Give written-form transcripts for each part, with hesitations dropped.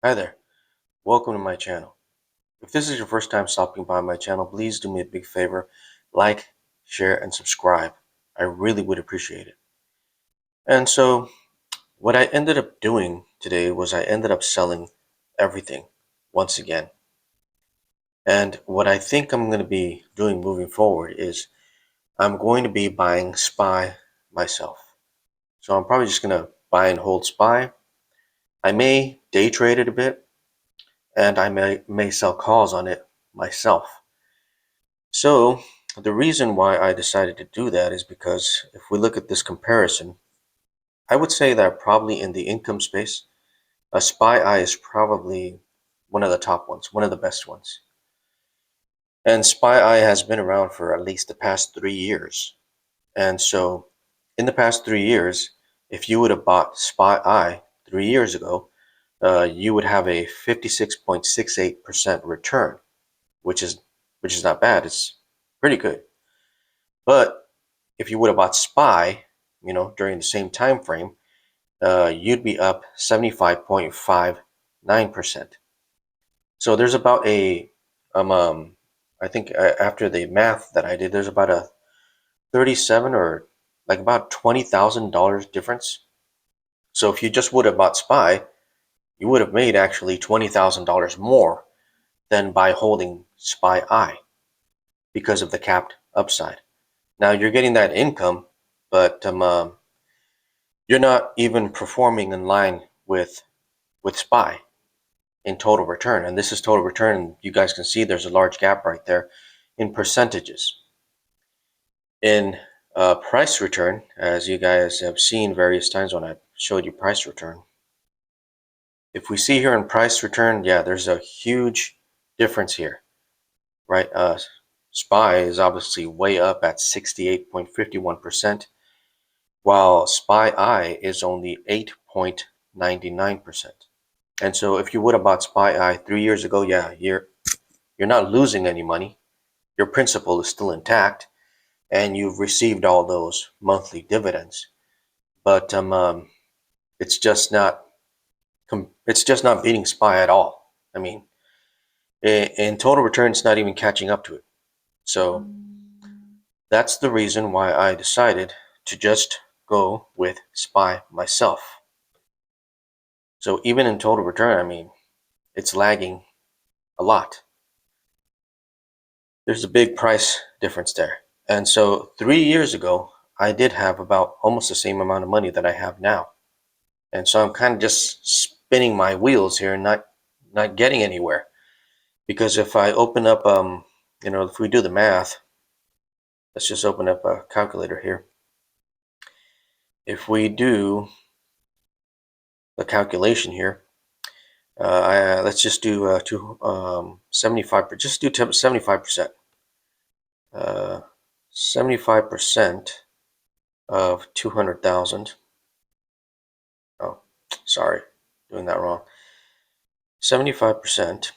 Hi there, welcome to my channel. If this is your first time stopping by my channel, please do me a big favor, like, share, and subscribe. I really would appreciate it. And so, what I ended up doing today was I ended up selling everything once again. And what I think I'm going to be doing moving forward is I'm going to be buying SPY myself. So I'm probably just going to buy and hold SPY. I may day trade it a bit, and I may sell calls on it myself. So the reason why I decided to do that is because if we look at this comparison, I would say that probably in the income space, a SPY is probably one of the top ones, one of the best ones. And SPY has been around for at least the past 3 years. And so in the past 3 years, if you would have bought SPY 3 years ago, you would have a 56.68% return, which is not bad. It's pretty good. But if you would have bought SPY, during the same time frame, you'd be up 75.59%. So there's about I think after the math that I did, there's about a 37 or like about $20,000 difference. So if you just would have bought SPY, you would have made actually $20,000 more than by holding SPY because of the capped upside. Now you're getting that income, but you're not even performing in line with SPY in total return. And this is total return. You guys can see there's a large gap right there in percentages. In price return, as you guys have seen various times when I showed you price return, if we see here in price return, yeah, there's a huge difference here, right? SPY is obviously way up at 68.51%, while SPY is only 8.99%. And so if you would have bought SPY 3 years ago, yeah, you're not losing any money. Your principal is still intact, and you've received all those monthly dividends. But it's just not beating SPY at all. I mean, in total return, it's not even catching up to it. So that's the reason why I decided to just go with SPY myself. So even in total return, I mean, it's lagging a lot. There's a big price difference there. And so 3 years ago, I did have about almost the same amount of money that I have now. And so I'm kind of just spinning my wheels here and not getting anywhere. Because if I open up, if we do the math, let's just open up a calculator here. If we do the calculation here, let's just do 75. Just do 75%. 75% of 200,000. Oh, sorry, doing that wrong. 75%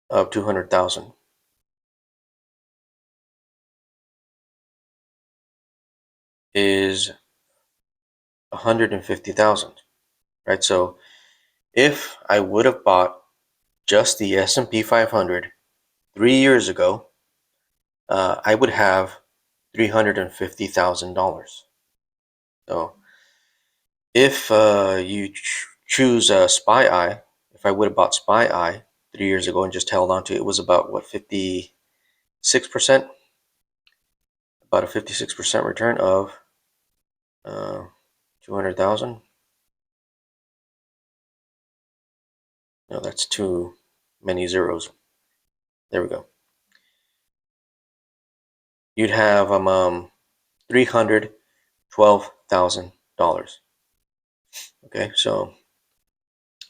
of 200,000 is 150,000, right? So if I would have bought just the S&P 500 3 years ago, I would have $350,000. So if you choose SPY, if I would have bought SPY 3 years ago and just held on to it, it was about what, 56%? About a 56% return of 200,000. No, that's too many zeros. There we go. You'd have $312,000. Okay, so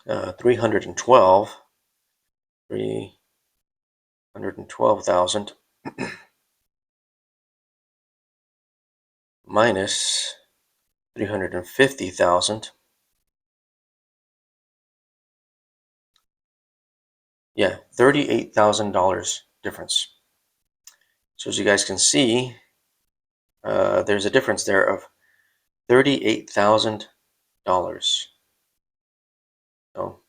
312,000 minus 350,000. Yeah, $38,000 difference. So as you guys can see, there's a difference there of $38,000 So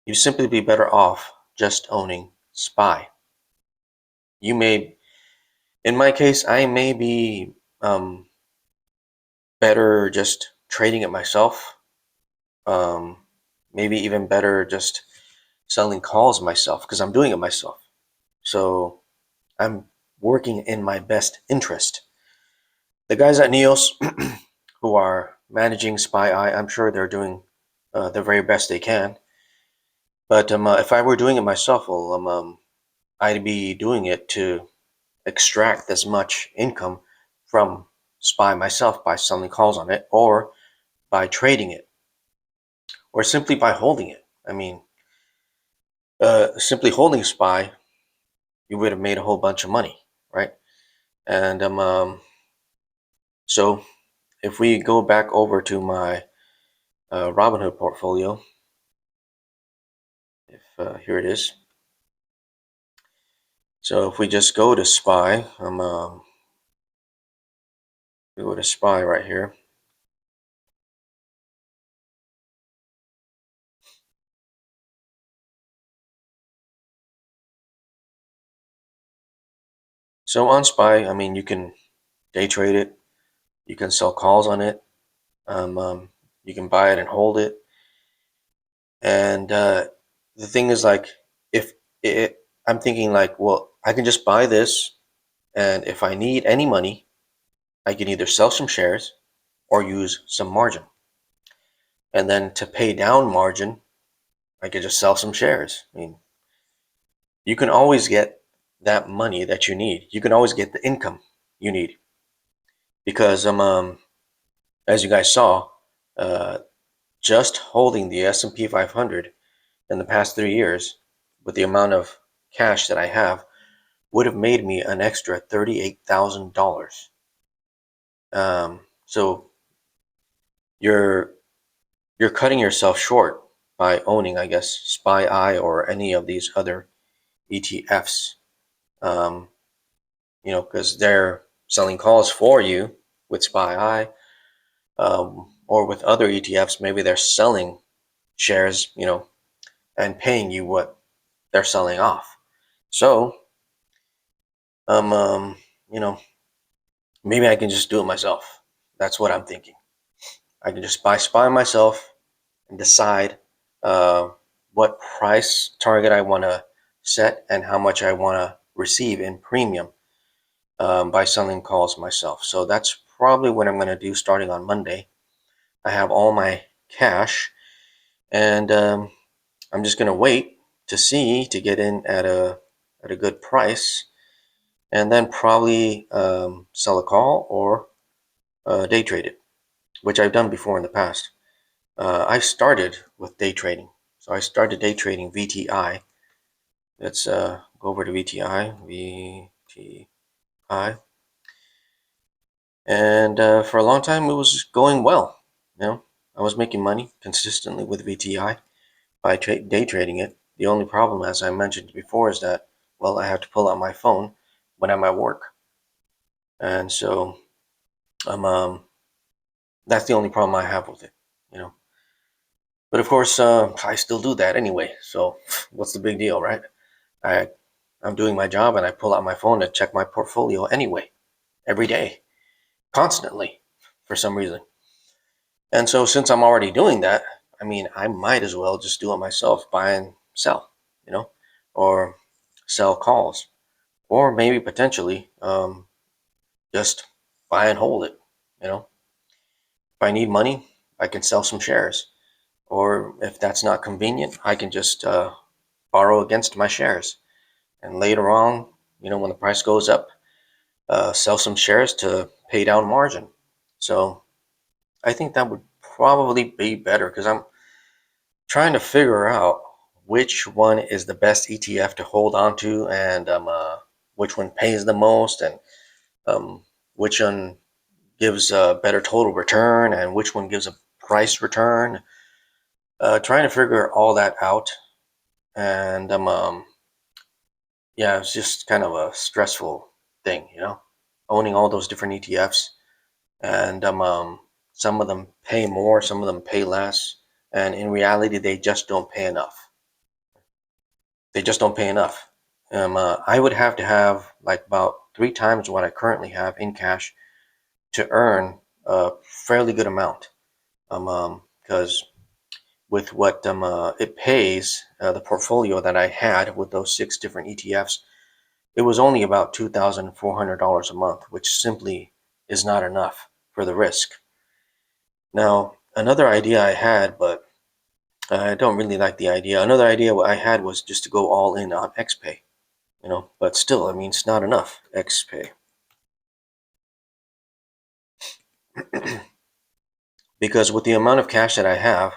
you'd simply be better off just owning SPY. You may, in my case, I may be better just trading it myself. Um, Maybe even better just selling calls myself because I'm doing it myself. So I'm working in my best interest. The guys at Neos who are managing SPY, I'm sure they're doing the very best they can. But if I were doing it myself, well, I'd be doing it to extract as much income from SPY myself by selling calls on it, or by trading it, or simply by holding it. I mean, simply holding SPY, you would have made a whole bunch of money, right? And so if we go back over to my Robinhood portfolio, if here it is. So if we just go to SPY, we go to SPY right here. So on SPY, I mean, you can day trade it, you can sell calls on it, you can buy it and hold it. And the thing is, like, if I'm thinking like, well, I can just buy this, and if I need any money, I can either sell some shares or use some margin. And then to pay down margin, I could just sell some shares. I mean, you can always get that money that you need. You can always get the income you need because as you guys saw, uh, just holding the S&P 500 in the past 3 years with the amount of cash that I have would have made me an extra $38,000. So you're cutting yourself short by owning, I guess, SPY or any of these other ETFs. Um, because they're selling calls for you with SPY, or with other ETFs. Maybe they're selling shares, and paying you what they're selling off. So, um, um, you know, maybe I can just do it myself. That's what I'm thinking. I can just buy SPY myself and decide uh, what price target I want to set and how much I want to receive in premium by selling calls myself. So that's probably what I'm going to do starting on Monday. I have all my cash, and I'm just going to wait to get in at a good price, and then probably sell a call or day trade it, which I've done before in the past. I started with day trading. So I started day trading VTI. Let's go over to VTI. VTI. And for a long time, it was going well. I was making money consistently with VTI by day trading it. The only problem, as I mentioned before, is that, well, I have to pull out my phone when I'm at work. And so that's the only problem I have with it, you know. But of course, I still do that anyway. So what's the big deal, right? I I'm doing my job and I pull out my phone to check my portfolio anyway, every day, constantly, for some reason. And so since I'm already doing that, I mean, I might as well just do it myself, buy and sell, you know, or sell calls, or maybe potentially just buy and hold it, you know. If I need money, I can sell some shares, or if that's not convenient, I can just borrow against my shares, and later on, when the price goes up, sell some shares to pay down margin. So I think that would probably be better because I'm trying to figure out which one is the best ETF to hold on to, and which one pays the most, and um, which one gives a better total return, and which one gives a price return. Trying to figure all that out, and yeah, it's just kind of a stressful thing, owning all those different ETFs, and Some of them pay more, some of them pay less, and in reality, they just don't pay enough. They just don't pay enough. I would have to have like about 3 times what I currently have in cash to earn a fairly good amount. Because with what it pays, the portfolio that I had with those 6 different ETFs, it was only about $2,400 a month, which simply is not enough for the risk. Now, another idea I had, but I don't really like the idea. Another idea I had was just to go all in on XPay, but still, I mean, it's not enough. XPay. Because with the amount of cash that I have,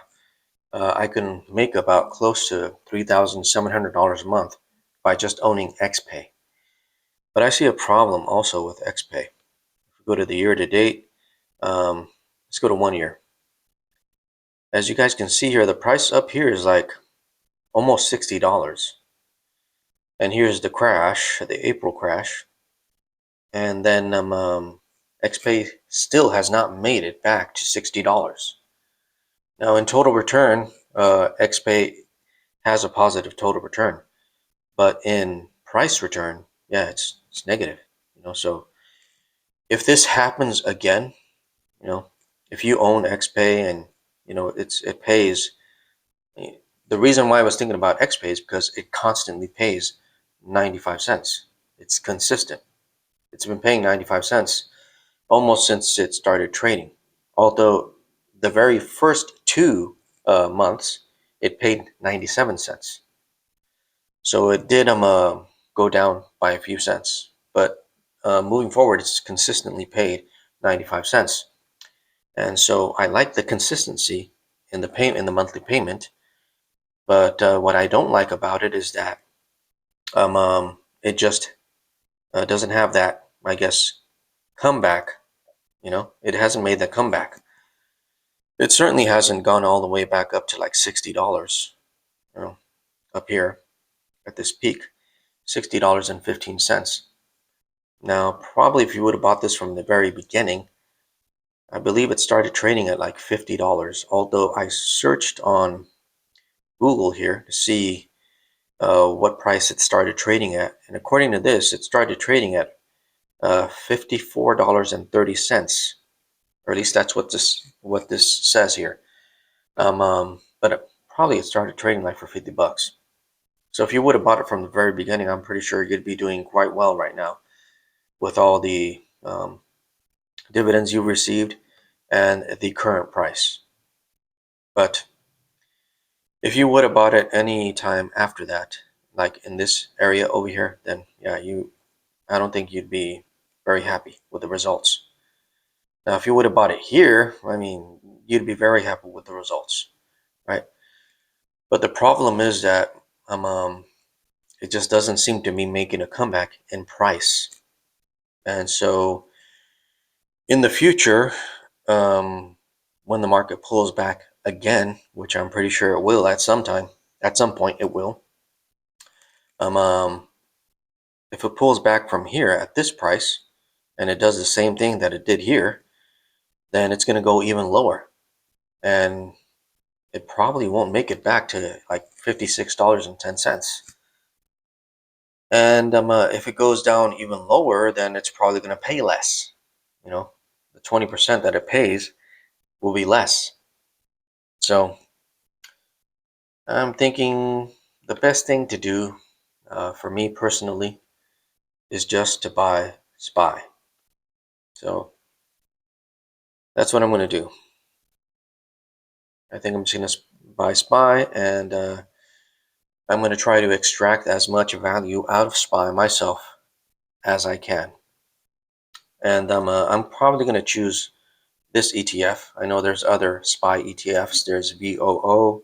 I can make about close to $3,700 a month by just owning XPay. But I see a problem also with XPay. If we go to the year to date, let's go to 1 year. As you guys can see here, the price up here is like almost $60. And here's the crash, the April crash. And then XPay still has not made it back to $60. Now, in total return, XPay has a positive total return, but in price return, yeah, it's negative. So if this happens again, you know, if you own XPay and it pays. The reason why I was thinking about XPay is because it constantly pays 95 cents. It's consistent. It's been paying 95 cents almost since it started trading. Although the very first 2 months, it paid 97 cents. So it did go down by a few cents. But moving forward, it's consistently paid 95 cents. And so I like the consistency in the monthly payment. But what I don't like about it is that it just doesn't have that, I guess, comeback. It hasn't made that comeback. It certainly hasn't gone all the way back up to like $60. Up here at this peak, $60.15. Now, probably if you would have bought this from the very beginning, I believe it started trading at like $50. Although I searched on Google here to see what price it started trading at, and according to this, it started trading at $54.30, or at least that's what this says here. But probably it started trading like for $50. So if you would have bought it from the very beginning, I'm pretty sure you'd be doing quite well right now with all the dividends you received and the current price. But if you would have bought it any time after that, like in this area over here, then yeah, I don't think you'd be very happy with the results. Now, if you would have bought it here, I mean, you'd be very happy with the results, right? But the problem is that it just doesn't seem to be making a comeback in price. And so in the future, when the market pulls back again, which I'm pretty sure it will at some point it will. If it pulls back from here at this price and it does the same thing that it did here, then it's going to go even lower. And it probably won't make it back to like $56.10. And if it goes down even lower, then it's probably going to pay less. The 20% that it pays will be less. So I'm thinking the best thing to do for me personally is just to buy SPY. So that's what I'm going to do. I think I'm just going to buy SPY, and I'm going to try to extract as much value out of SPY myself as I can. And I'm probably going to choose this ETF. I know there's other SPY ETFs. There's VOO,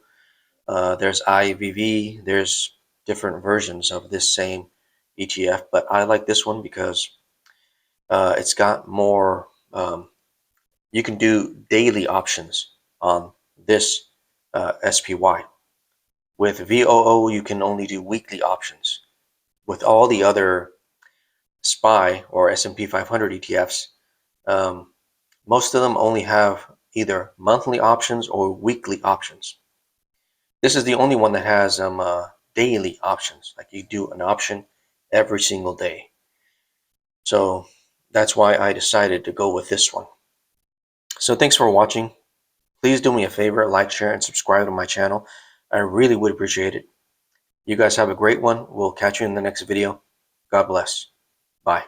there's IVV, there's different versions of this same ETF, but I like this one because it's got more, you can do daily options on this SPY. With VOO, you can only do weekly options. With all the other SPY or S&P 500 ETFs, most of them only have either monthly options or weekly options. This is the only one that has daily options. Like you do an option every single day. So that's why I decided to go with this one. So thanks for watching. Please do me a favor, like, share, and subscribe to my channel. I really would appreciate it. You guys have a great one. We'll catch you in the next video. God bless. Bye.